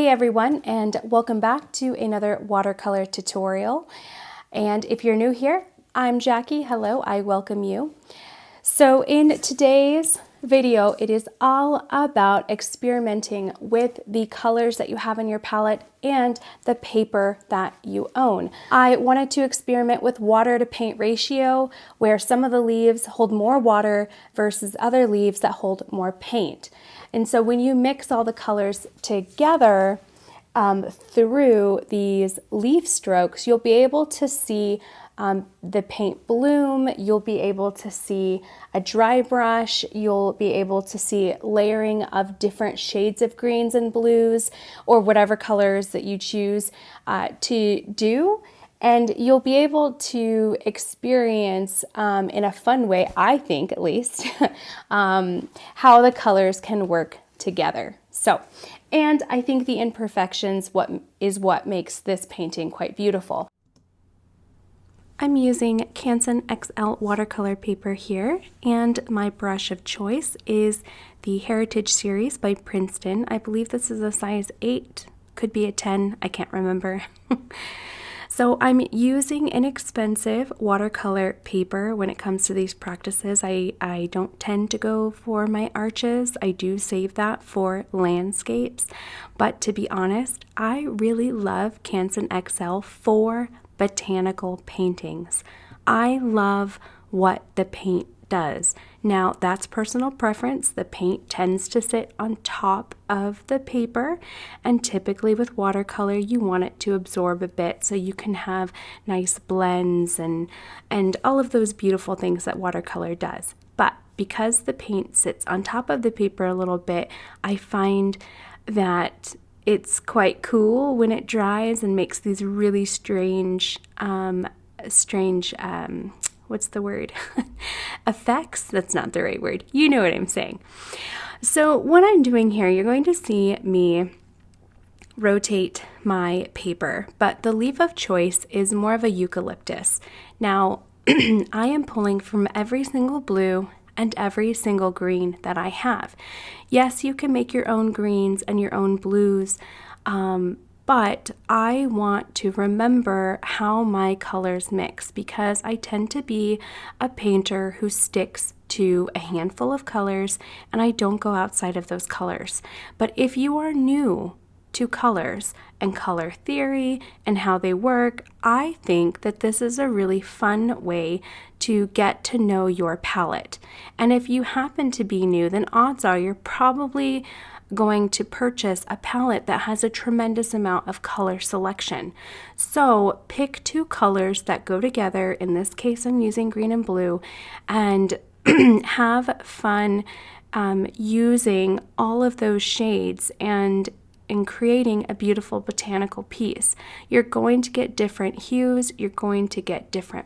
everyone, and welcome back to another watercolor tutorial. And if you're new here, I'm Jackie. Hello, I welcome you. So in today's video, it is all about experimenting with the colors that you have in your palette and the paper that you own. I wanted to experiment with water to paint ratio, where some of the leaves hold more water versus other leaves that hold more paint. And so when you mix all the colors together through these leaf strokes, you'll be able to see the paint bloom, you'll be able to see a dry brush, you'll be able to see layering of different shades of greens and blues, or whatever colors that you choose to do. And you'll be able to experience in a fun way, I think at least, how the colors can work together. So, and I think the imperfections is what makes this painting quite beautiful. I'm using Canson XL watercolor paper here, and my brush of choice is the Heritage Series by Princeton. I believe this is a size 8, could be a 10, I can't remember. So I'm using inexpensive watercolor paper when it comes to these practices. I don't tend to go for my arches. I do save that for landscapes. But to be honest, I really love Canson XL for botanical paintings. I love what the paint does. Now, that's personal preference. The paint tends to sit on top of the paper, and typically with watercolor you want it to absorb a bit so you can have nice blends and all of those beautiful things that watercolor does. But because the paint sits on top of the paper a little bit, I find that it's quite cool when it dries and makes these really strange what's the word? Effects? That's not the right word. You know what I'm saying. So what I'm doing here, you're going to see me rotate my paper, but the leaf of choice is more of a eucalyptus. Now, I am pulling from every single blue and every single green that I have. Yes, you can make your own greens and your own blues, but I want to remember how my colors mix, because I tend to be a painter who sticks to a handful of colors and I don't go outside of those colors. But if you are new to colors and color theory and how they work, I think that this is a really fun way to get to know your palette. And if you happen to be new, then odds are you're probably going to purchase a palette that has a tremendous amount of color selection. So pick two colors that go together. In this case, I'm using green and blue, and have fun using all of those shades and in creating a beautiful botanical piece. You're going to get different hues, you're going to get different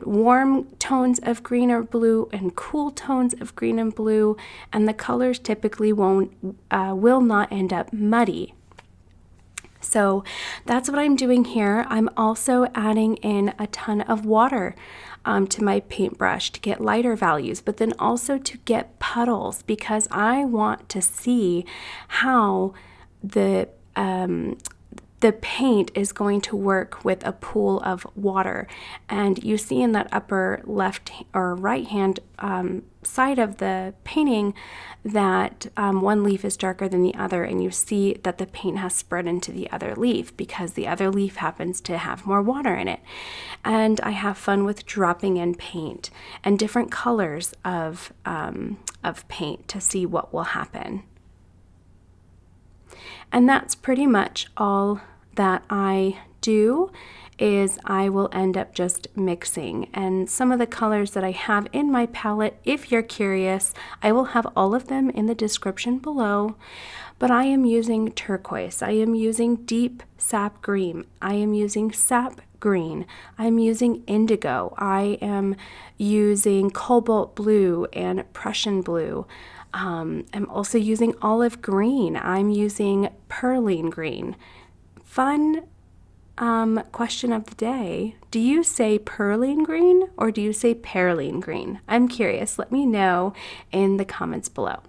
warm tones of green or blue and cool tones of green and blue, and the colors typically will not end up muddy. So that's what I'm doing here. I'm also adding in a ton of water to my paintbrush to get lighter values, but then also to get puddles, because I want to see how the paint is going to work with a pool of water. And you see in that upper left or right hand side of the painting that one leaf is darker than the other, and you see that the paint has spread into the other leaf because the other leaf happens to have more water in it. And I have fun with dropping in paint and different colors of paint to see what will happen. And that's pretty much all that I do. Is I will end up just mixing. And some of the colors that I have in my palette, if you're curious, I will have all of them in the description below. But I am using turquoise, I am using deep sap green, I am using sap green, I'm using indigo, I am using cobalt blue and Prussian blue. I'm also using olive green, I'm using perline green. Fun question of the day. Do you say perline green or do you say perline green? I'm curious. Let me know in the comments below.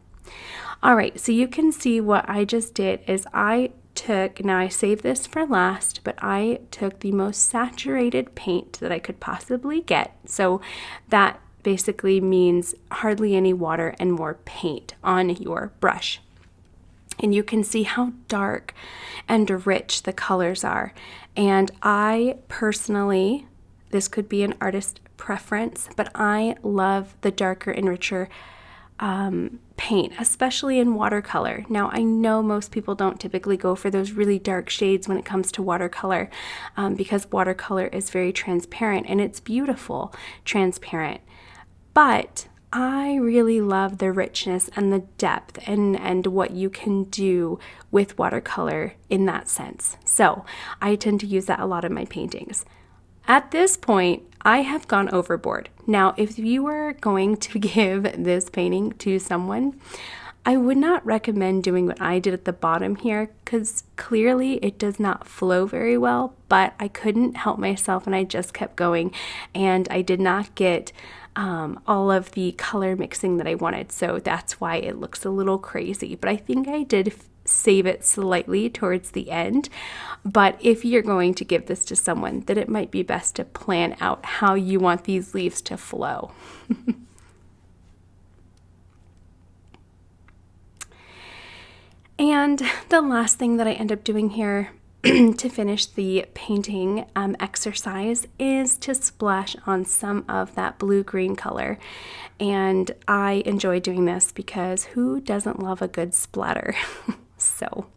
All right, so you can see what I just did is I took, now I saved this for last, but I took the most saturated paint that I could possibly get. So that basically means hardly any water and more paint on your brush. And you can see how dark and rich the colors are. And I personally, this could be an artist preference, but I love the darker and richer paint, especially in watercolor. Now, I know most people don't typically go for those really dark shades when it comes to watercolor, because watercolor is very transparent and it's beautiful, transparent. But I really love the richness and the depth and what you can do with watercolor in that sense. So I tend to use that a lot in my paintings. At this point, I have gone overboard. Now, if you were going to give this painting to someone, I would not recommend doing what I did at the bottom here, because clearly it does not flow very well, but I couldn't help myself and I just kept going, and I did not get all of the color mixing that I wanted, so that's why it looks a little crazy. But I think I did save it slightly towards the end. But if you're going to give this to someone, then it might be best to plan out how you want these leaves to flow. And the last thing that I end up doing here to finish the painting exercise is to splash on some of that blue-green color. And I enjoy doing this because who doesn't love a good splatter? So,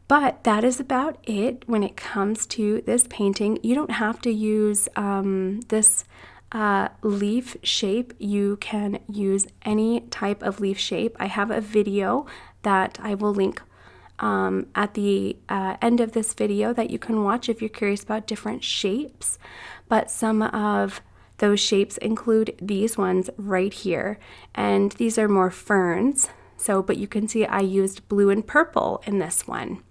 but that is about it when it comes to this painting. You don't have to use this leaf shape. You can use any type of leaf shape. I have a video that I will link at the end of this video that you can watch if you're curious about different shapes. But some of those shapes include these ones right here, and these are more ferns. So, but you can see I used blue and purple in this one,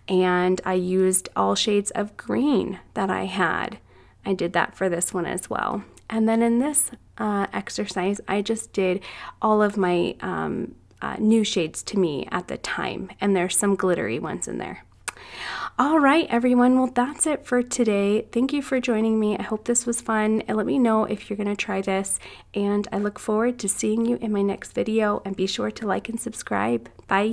and I used all shades of green that I had. I did that for this one as well. And then in this exercise, I just did all of my new shades to me at the time, and there's some glittery ones in there. All right, everyone. Well, that's it for today. Thank you for joining me. I hope this was fun, and let me know if you're going to try this, and I look forward to seeing you in my next video, and be sure to like and subscribe. Bye.